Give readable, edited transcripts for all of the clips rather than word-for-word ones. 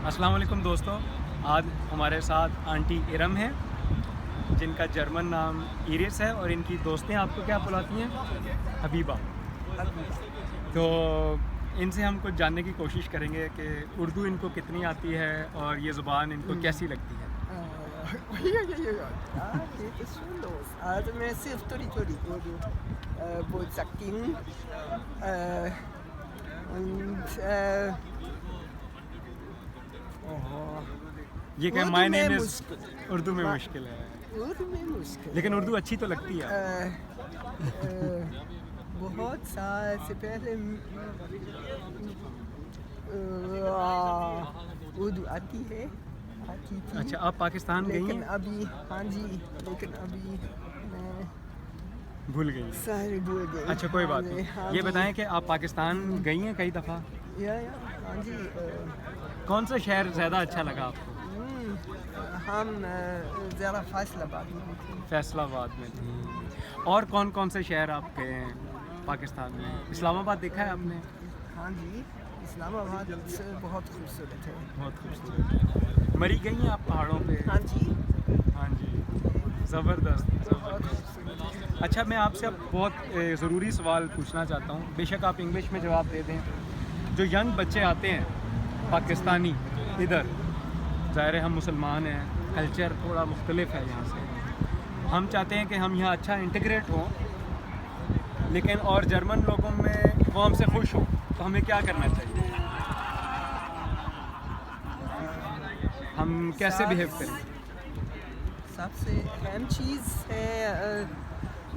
अस्सलाम वालेकुम दोस्तों, आज हमारे साथ आंटी इरम हैं जिनका जर्मन नाम इरिस है और इनकी दोस्तें आपको क्या बुलाती हैं? हबीबा। तो इनसे हम कुछ जानने की कोशिश करेंगे कि उर्दू इनको कितनी आती है और ये ज़ुबान इनको कैसी लगती है। Geht es schon los. Also mir ist es Tori Urdu, Bolsakin und ये क्या उर्दू माय में नेम इज़ मुश्किल। उर्दू में मुश्किल है, उर्दू में मुश्किल लेकिन उर्दू अच्छी तो लगती है। बहुत साल से पहले उर्दू आती थी। अच्छा, आप पाकिस्तान गई लेकिन हैं? अभी हाँ जी, लेकिन अभी मैं भूल गई हैं। सारे भूल गई। अच्छा, कोई बात हाँ जी, नहीं। हाँ ये जी। बताएं कि आप पाकिस्तान गई हैं कई दफ़ा? या हाँ जी, कौन सा शहर ज़्यादा अच्छा लगा आपको? हम ज़रा फैसलाबाद में थे। फैसलाबाद में थी। और कौन कौन से शहर आप गए हैं पाकिस्तान में? इस्लामाबाद देखा है आपने? हाँ जी, इस्लामाबाद से बहुत खूबसूरत है। बहुत खूबसूरत। मरी गई हैं आप पहाड़ों पे? हाँ जी, हाँ जी, ज़बरदस्त बहुत ज़बरदस्त। खूबसूरत है। अच्छा, मैं आपसे अब बहुत ज़रूरी सवाल पूछना चाहता हूँ, बेशक आप इंग्लिश में जवाब दे दें। जो यंग बच्चे आते हैं पाकिस्तानी इधर, ज़ाहिर है हम मुसलमान हैं, कल्चर थोड़ा मुख्तलिफ है यहाँ से, हम चाहते हैं कि हम यहाँ अच्छा इंटीग्रेट हों, लेकिन और जर्मन लोगों में वो हमसे खुश हों, तो हमें क्या करना चाहिए? हम कैसे बिहेव करें? सबसे अहम चीज़ है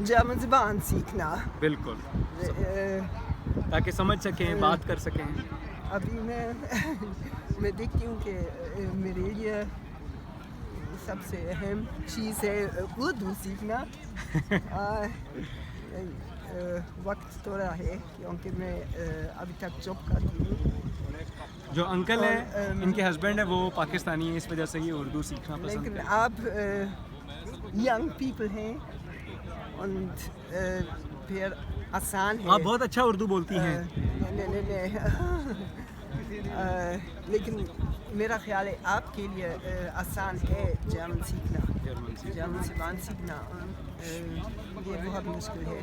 जर्मन ज़बान सीखना। बिल्कुल, अ, ताकि समझ सकें, बात कर सकें। अभी मैं देखती हूँ कि मेरे लिए सबसे अहम चीज़ है उर्दू सीखना। वक्त थोड़ा है क्योंकि मैं अभी तक जॉब करती हूँ। जो अंकल और, हैं, इनके हस्बैंड है वो पाकिस्तानी है, इस वजह से ये उर्दू सीखना पसंद लेकिन करते हैं। आप यंग पीपल हैं और फिर आसान है। आप बहुत अच्छा उर्दू बोलती हैं। नहीं। लेकिन मेरा ख्याल है आपके लिए आसान है जर्मन सीखना। जर्मन से। जर्मन ज़बान सीखना ये बहुत मुश्किल है।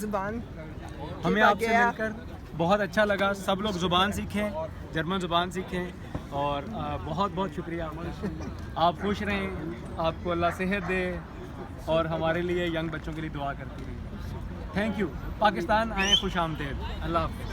ज़बान हमें आपसे मिलकर बहुत अच्छा लगा। सब लोग ज़ुबान सीखें, जर्मन ज़ुबान सीखें और बहुत बहुत शुक्रिया। आप खुश रहें, आपको अल्लाह सेहत दे और हमारे लिए यंग बच्चों के लिए दुआ करती रहिए। Thank you. पाकिस्तान आएँ खुश आमदेद। अल्लाह हाफ़िज़।